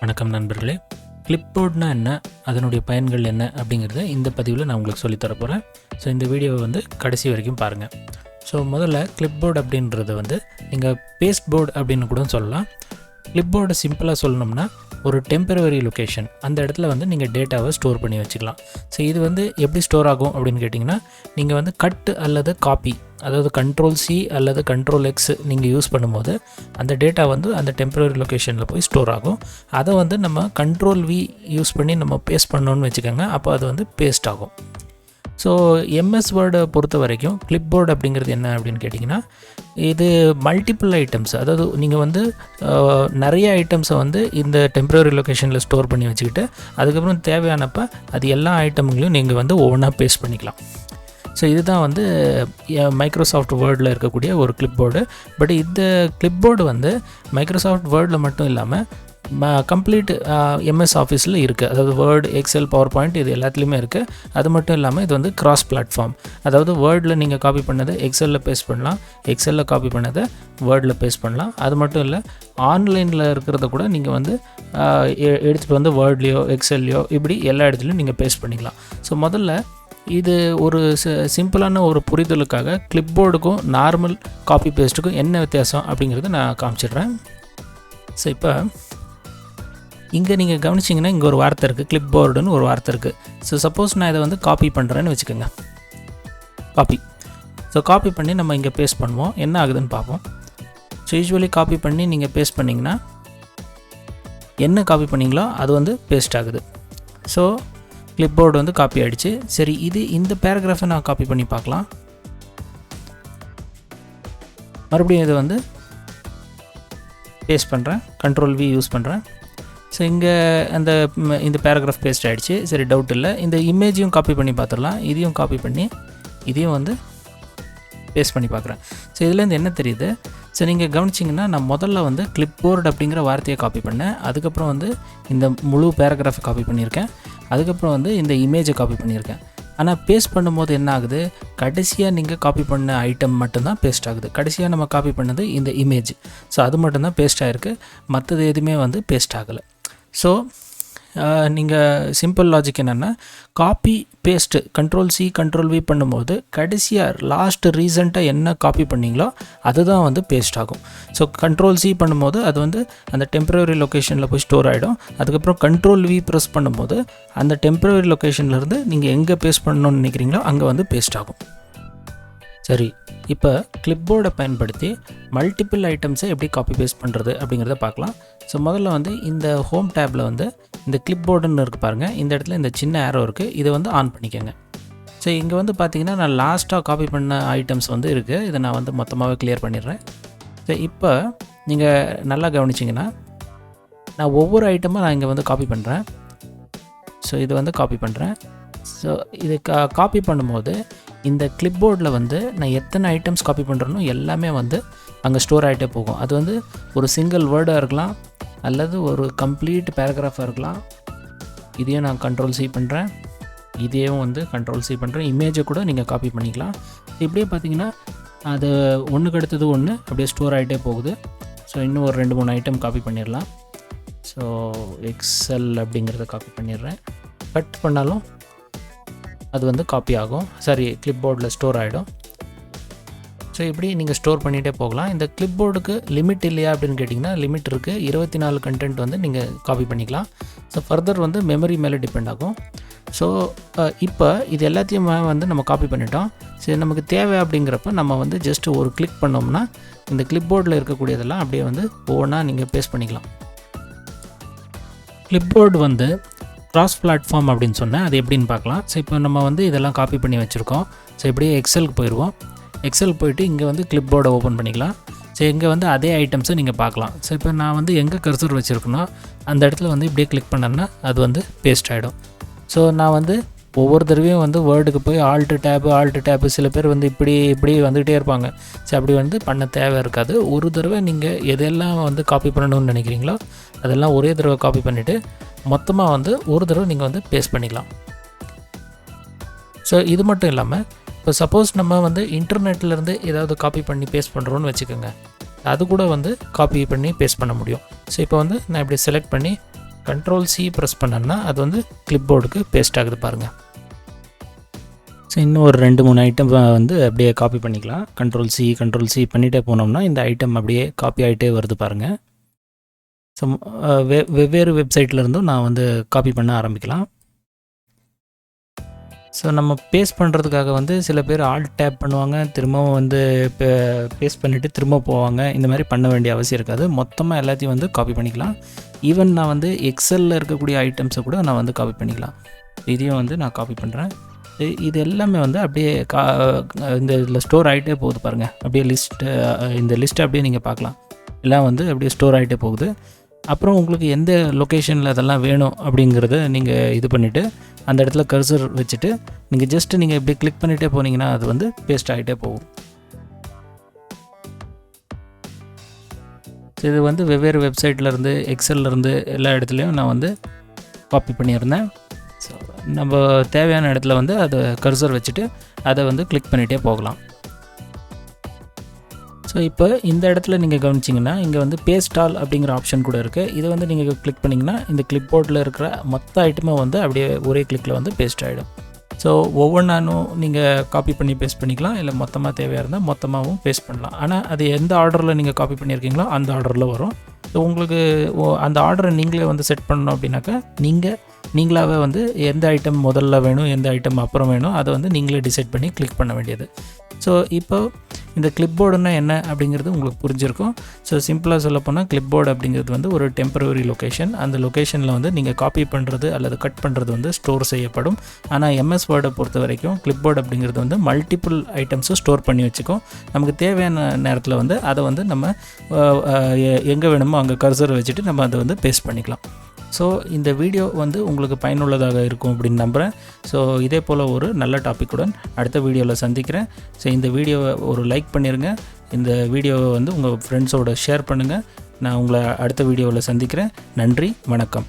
வணக்கம் நண்பர்களே. கிளிப்போர்ட்னா என்ன, அதனுடைய பயன்கள் என்ன அப்படிங்கிறத இந்த பதிவில் நான் உங்களுக்கு சொல்லித்தர போகிறேன். ஸோ இந்த வீடியோவை கடைசி வரைக்கும் பாருங்கள். ஸோ முதல்ல கிளிப்போர்டு அப்படின்றத நீங்கள் பேஸ்ட் போர்டு அப்படின்னு கூட சொல்லலாம். கிளிப்போர்டை சிம்பிளாக சொல்லணும்னா ஒரு டெம்பரவரி லொக்கேஷன், அந்த இடத்துல நீங்கள் டேட்டாவை ஸ்டோர் பண்ணி வச்சுக்கலாம். ஸோ இது எப்படி ஸ்டோர் ஆகும் அப்படின்னு கேட்டிங்கன்னா, நீங்கள் கட் அல்லது காப்பி, அதாவது Ctrl+C அல்லது Ctrl+X நீங்கள் யூஸ் பண்ணும்போது அந்த டேட்டா அந்த டெம்பரரி லொக்கேஷனில் போய் ஸ்டோர் ஆகும். அதை நம்ம Ctrl+V யூஸ் பண்ணி நம்ம பேஸ்ட் பண்ணோன்னு வச்சுக்கோங்க. அப்போ அது பேஸ்ட் ஆகும். ஸோ எம்எஸ் வேர்டை பொறுத்த வரைக்கும் கிளிப்போர்டு அப்படிங்கிறது என்ன அப்படின்னு கேட்டிங்கன்னா, இது மல்டிபிள் ஐட்டம்ஸ், அதாவது நீங்கள் நிறைய ஐட்டம்ஸை இந்த டெம்பரரி லொக்கேஷனில் ஸ்டோர் பண்ணி வச்சுக்கிட்டு அதுக்கப்புறம் தேவையானப்போ அது எல்லா ஐட்டமுங்களையும் நீங்கள் ஒவ்வொன்றா பேஸ்ட் பண்ணிக்கலாம். ஸோ இதுதான் மைக்ரோசாஃப்ட் வேர்டில் இருக்கக்கூடிய ஒரு கிளிப்போர்டு. பட் இந்த கிளிப்போர்டு மைக்ரோசாஃப்ட் வேர்டில் மட்டும் இல்லாமல் கம்ப்ளீட் எம்எஸ் ஆஃபீஸில் இருக்குது. அதாவது வேர்டு, எக்ஸல், பவர் பாயிண்ட் இது எல்லாத்துலேயுமே இருக்குது. அது மட்டும் இல்லாமல் இது கிராஸ் பிளாட்ஃபார்ம். அதாவது வேர்டில் நீங்கள் காப்பி பண்ணதை எக்ஸலில் பேஸ்ட் பண்ணலாம், எக்ஸலில் காப்பி பண்ணதை வேர்டில் பேஸ்ட் பண்ணலாம். அது மட்டும் இல்லை, ஆன்லைனில் இருக்கிறத கூட நீங்கள் எடுத்துகிட்டு வேர்ட்லேயோ எக்ஸல்லையோ இப்படி எல்லா இடத்துலையும் நீங்கள் பேஸ்ட் பண்ணிக்கலாம். ஸோ முதல்ல இது ஒரு சிம்பிளான ஒரு புரிதலுக்காக கிளிப்போர்டுக்கும் நார்மல் காப்பி பேஸ்ட்டுக்கும் என்ன வித்தியாசம் அப்படிங்கிறத நான் காமிச்சிடுறேன். ஸோ இப்போ இங்கே நீங்கள் கவனிச்சிங்கன்னா இங்கே ஒரு வார்த்தை இருக்குது, கிளிப்போர்டுன்னு ஒரு வார்த்தை இருக்குது. ஸோ சப்போஸ் நான் இதை காப்பி பண்ணுறேன்னு வச்சுக்கோங்க, காப்பி. ஸோ காப்பி பண்ணி நம்ம இங்கே பேஸ்ட் பண்ணுவோம், என்ன ஆகுதுன்னு பார்ப்போம். ஸோ யூஸ்வலி காப்பி பண்ணி நீங்கள் பேஸ்ட் பண்ணிங்கன்னா என்ன காப்பி பண்ணிங்களோ அது பேஸ்ட் ஆகுது. ஸோ கிளிப்போர்டு காப்பி ஆகிடுச்சு. சரி, இந்த பேராகிராஃபை நான் காப்பி பண்ணி பார்க்கலாம். மறுபடியும் இது பேஸ்ட் பண்ணுறேன், Ctrl+V யூஸ் பண்ணுறேன். ஸோ இங்கே இந்த பேராகிராஃப் பேஸ்ட் ஆகிடுச்சு. சரி, டவுட் இல்லை. இந்த இமேஜையும் காப்பி பண்ணி பார்த்துடலாம். இதையும் காப்பி பண்ணி இதையும் பேஸ்ட் பண்ணி பார்க்குறேன். ஸோ இதுலேருந்து என்ன தெரியுது? ஸோ நீங்கள் கவனிச்சிங்கன்னா நான் முதல்ல கிளிப்போர்டு அப்படிங்கிற வார்த்தையை காப்பி பண்ணேன். அதுக்கப்புறம் இந்த முழு பேராகிராஃபை காப்பி பண்ணியிருக்கேன். அதுக்கப்புறம் இந்த இமேஜை காப்பி பண்ணியிருக்கேன். ஆனால் பேஸ்ட் பண்ணும்போது என்ன ஆகுது? கடைசியாக நீங்கள் காப்பி பண்ண ஐட்டம் மட்டும்தான் பேஸ்ட் ஆகுது. கடைசியாக நம்ம காப்பி பண்ணது இந்த இமேஜ். ஸோ அது மட்டும்தான் பேஸ்ட் ஆகிருக்கு, மற்றது எதுவுமே பேஸ்ட் ஆகலை. ஸோ நீங்கள் சிம்பிள் லாஜிக் என்னென்னா, காப்பி பேஸ்ட்டு Ctrl+C Ctrl+V பண்ணும்போது கடைசியாக லாஸ்ட் ரீசெண்டாக என்ன காப்பி பண்ணிங்களோ அதுதான் பேஸ்ட் ஆகும். ஸோ Ctrl+C பண்ணும்போது அது அந்த டெம்பரரி லொக்கேஷனில் போய் ஸ்டோர் ஆகிடும். அதுக்கப்புறம் Ctrl+V ப்ரெஸ் பண்ணும்போது அந்த டெம்பரரி லொக்கேஷன்லேருந்து நீங்கள் எங்கே பேஸ்ட் பண்ணணும்னு நினைக்கிறீங்களோ அங்கே பேஸ்ட் ஆகும். சரி, இப்போ கிளிப்போர்டை பயன்படுத்தி மல்டிபிள் ஐட்டம்ஸை எப்படி காப்பி பேஸ்ட் பண்ணுறது அப்படிங்கிறத பார்க்கலாம். ஸோ முதல்ல இந்த ஹோம் டேப்பில் இந்த கிளிப்போர்டுன்னு இருக்குது பாருங்கள். இந்த இடத்துல இந்த சின்ன ஏரோ இருக்குது, இதை ஆன் பண்ணிக்கோங்க. ஸோ இங்கே பார்த்தீங்கன்னா நான் லாஸ்ட்டாக காப்பி பண்ண ஐட்டம்ஸ் இருக்குது. இதை நான் மொத்தமாகவே கிளியர் பண்ணிடுறேன். ஸோ இப்போ நீங்கள் நல்லா கவனிச்சிங்கன்னா நான் ஒவ்வொரு ஐட்டமாக நான் இங்கே காப்பி பண்ணுறேன். ஸோ இது காப்பி பண்ணுறேன். ஸோ இது காப்பி பண்ணும்போது இந்த கிளிப்போர்டில் நான் எத்தனை ஐட்டம்ஸ் காப்பி பண்ணுறேனோ எல்லாமே அங்கே ஸ்டோர் ஆகிட்டே போகும். அது ஒரு சிங்கிள் வேர்டாக இருக்கலாம் அல்லது ஒரு கம்ப்ளீட் பேராகிராஃபாக இருக்கலாம். இதையும் நான் Ctrl+C பண்ணுறேன், இதையும் Ctrl+C பண்ணுறேன். இமேஜை கூட நீங்கள் காப்பி பண்ணிக்கலாம். இப்படியே பார்த்தீங்கன்னா அது ஒன்றுக்கு அடுத்தது ஒன்று அப்படியே ஸ்டோர் ஆகிட்டே போகுது. ஸோ இன்னும் ஒரு 2-3 ஐட்டம் காப்பி பண்ணிடலாம். ஸோ எக்ஸல் அப்படிங்கிறத காப்பி பண்ணிடுறேன். கட் பண்ணாலும் அது காப்பி ஆகும், சாரி கிளிப்போர்டில் ஸ்டோர் ஆகிடும். ஸோ இப்படி நீங்கள் ஸ்டோர் பண்ணிகிட்டே போகலாம். இந்த கிளிப்போர்டுக்கு லிமிட் இல்லையா அப்படின்னு கேட்டிங்கன்னா லிமிட் இருக்குது. 24 கண்டென்ட் நீங்கள் காப்பி பண்ணிக்கலாம். ஸோ ஃபர்தர் மெமரி மேலே டிபெண்ட் ஆகும். ஸோ இப்போ இது எல்லாத்தையும் நம்ம காப்பி பண்ணிட்டோம். சரி, நமக்கு தேவை அப்படிங்கிறப்ப நம்ம ஜஸ்ட் ஒரு கிளிக் பண்ணோம்னா இந்த கிளிப்போர்டில் இருக்கக்கூடியதெல்லாம் அப்படியே ஒவ்வொன்றா நீங்கள் பேஸ்ட் பண்ணிக்கலாம். கிளிப்போர்டு கிராஸ் பிளாட்ஃபார்ம் அப்படின்னு சொன்னேன், அது எப்படின்னு பார்க்கலாம். ஸோ இப்போ நம்ம இதெல்லாம் காப்பி பண்ணி வச்சுருக்கோம். ஸோ இப்படியே எக்ஸலுக்கு போயிடுவோம். எக்ஸல் போய்ட்டு இங்கே கிளிப்போர்டை ஓப்பன் பண்ணிக்கலாம். ஸோ இங்கே அதே ஐட்டம்ஸை நீங்கள் பார்க்கலாம். ஸோ இப்போ நான் எங்கே கர்சர் வச்சுருக்கனோ அந்த இடத்துல இப்படியே கிளிக் பண்ணேன்னா அது பேஸ்ட் ஆகிடும். ஸோ நான் ஒவ்வொரு தடவையும் வேர்டுக்கு போய் ஆல்ட் டேபு சில பேர் இப்படி வந்துகிட்டே இருப்பாங்க. ஸோ அப்படி பண்ண தேவை இருக்காது. ஒரு தடவை நீங்கள் எதெல்லாம் காப்பி பண்ணணும்னு நினைக்கிறீங்களோ அதெல்லாம் ஒரே தடவை காப்பி பண்ணிவிட்டு மொத்தமாக ஒரு தடவை நீங்கள் பேஸ்ட் பண்ணிக்கலாம். ஸோ இது மட்டும் இல்லாமல் இப்போ சப்போஸ் நம்ம இன்டர்நெட்லேருந்து ஏதாவது காப்பி பண்ணி பேஸ்ட் பண்ணுறோன்னு வச்சுக்கோங்க, அது கூட காப்பி பண்ணி பேஸ்ட் பண்ண முடியும். ஸோ இப்போ நான் இப்படி செலக்ட் பண்ணி Ctrl+C ப்ரெஸ் பண்ணேன்னா அது வந்து கிளிப்போர்டுக்கு பேஸ்ட் ஆகுது பாருங்கள். ஸோ இன்னும் ஒரு 2-3 ஐட்டம் வந்து அப்படியே காப்பி பண்ணிக்கலாம். Ctrl+C பண்ணிகிட்டே போனோம்னா இந்த ஐட்டம் அப்படியே காப்பி ஆகிட்டே வருது பாருங்கள். ஸோ வெவ்வேறு வெப்சைட்லேருந்தும் நான் வந்து காப்பி பண்ண ஆரம்பிக்கலாம். ஸோ நம்ம பேஸ்ட் பண்ணுறதுக்காக வந்து சில பேர் ஆல்ட் டேப் பண்ணுவாங்க, திரும்பவும் வந்து பேஸ்ட் பண்ணிவிட்டு திரும்ப போவாங்க. இந்த மாதிரி பண்ண வேண்டிய அவசியம் இருக்காது. மொத்தமாக எல்லாத்தையும் வந்து காப்பி பண்ணிக்கலாம். ஈவன் நான் வந்து எக்ஸலில் இருக்கக்கூடிய ஐட்டம்ஸை கூட நான் வந்து காப்பி பண்ணிக்கலாம். இதையும் வந்து நான் காப்பி பண்ணுறேன். இது எல்லாமே வந்து அப்படியே இந்த இதில் ஸ்டோர் ஆகிட்டே போகுது பாருங்கள். அப்படியே இந்த லிஸ்ட்டை அப்படியே நீங்கள் பார்க்கலாம். எல்லாம் வந்து அப்படியே ஸ்டோர் ஆகிட்டே போகுது. அப்புறம் உங்களுக்கு எந்த லொக்கேஷனில் அதெல்லாம் வேணும் அப்படிங்கிறத நீங்கள் இது பண்ணிவிட்டு அந்த இடத்துல கர்சர் வச்சுட்டு நீங்கள் ஜஸ்ட்டு நீங்கள் இப்படி கிளிக் பண்ணிகிட்டே போனீங்கன்னா அது வந்து பேஸ்ட் ஆகிட்டே போகும். இது வந்து வெவ்வேறு வெப்சைட்லேருந்து எக்ஸல்லேருந்து எல்லா இடத்துலையும் நான் வந்து காப்பி பண்ணியிருந்தேன். ஸோ நம்ம தேவையான இடத்துல வந்து அதை கர்சர் வச்சுட்டு அதை வந்து கிளிக் பண்ணிகிட்டே போகலாம். ஸோ இப்போ இந்த இடத்துல நீங்கள் கவனிச்சிங்கன்னா இங்கே வந்து பேஸ்ட் ஆல் அப்படிங்கிற ஆப்ஷன் கூட இருக்குது. இதை வந்து நீங்கள் கிளிக் பண்ணிங்கன்னா இந்த கிளிப்போர்டில் இருக்கிற மொத்த ஐட்டமும் வந்து அப்படியே ஒரே கிளிக்கில் வந்து பேஸ்ட் ஆகிடும். ஸோ ஒவ்வொன்றானும் நீங்கள் காப்பி பண்ணி பேஸ்ட் பண்ணிக்கலாம், இல்லை மொத்தமாக தேவையாக இருந்தால் மொத்தமாகவும் பேஸ்ட் பண்ணலாம். ஆனால் அது எந்த ஆர்டரில் நீங்கள் காப்பி பண்ணியிருக்கீங்களோ அந்த ஆர்டரில் வரும். ஸோ உங்களுக்கு அந்த ஆர்டரை நீங்களே வந்து செட் பண்ணணும் அப்படின்னாக்கா நீங்களாகவே வந்து எந்த ஐட்டம் முதல்ல வேணும், எந்த ஐட்டம் அப்புறம் வேணும், அதை வந்து நீங்களே டிசைட் பண்ணி கிளிக் பண்ண வேண்டியது. ஸோ இப்போ இந்த கிளிப்போர்டுன்னா என்ன அப்படிங்கிறது உங்களுக்கு புரிஞ்சிருக்கும். ஸோ சிம்பிளாக சொல்லப்போனால் கிளிப்போர்டு அப்படிங்கிறது வந்து ஒரு டெம்பரரி லொக்கேஷன். அந்த லொக்கேஷனில் வந்து நீங்கள் காப்பி பண்ணுறது அல்லது கட் பண்ணுறது வந்து ஸ்டோர் செய்யப்படும். ஆனால் எம்எஸ் வேர்டை பொறுத்த வரைக்கும் கிளிப்போர்டு அப்படிங்கிறது வந்து மல்டிபிள் ஐட்டம்ஸும் ஸ்டோர் பண்ணி வச்சுக்கும். நமக்கு தேவையான நேரத்தில் வந்து அதை வந்து நம்ம எங்கே வேணுமோ அங்கே கர்சர் வச்சுட்டு நம்ம அதை வந்து பேஸ்ட் பண்ணிக்கலாம். ஸோ இந்த வீடியோ வந்து உங்களுக்கு பயனுள்ளதாக இருக்கும் அப்படின்னு நம்புகிறேன். ஸோ இதே போல் ஒரு நல்ல டாப்பிக்குடன் அடுத்த வீடியோவில் சந்திக்கிறேன். ஸோ இந்த வீடியோவை ஒரு லைக் பண்ணிடுங்க. இந்த வீடியோவை வந்து உங்கள் ஃப்ரெண்ட்ஸோட ஷேர் பண்ணுங்கள். நான் உங்களை அடுத்த வீடியோவில் சந்திக்கிறேன். நன்றி, வணக்கம்.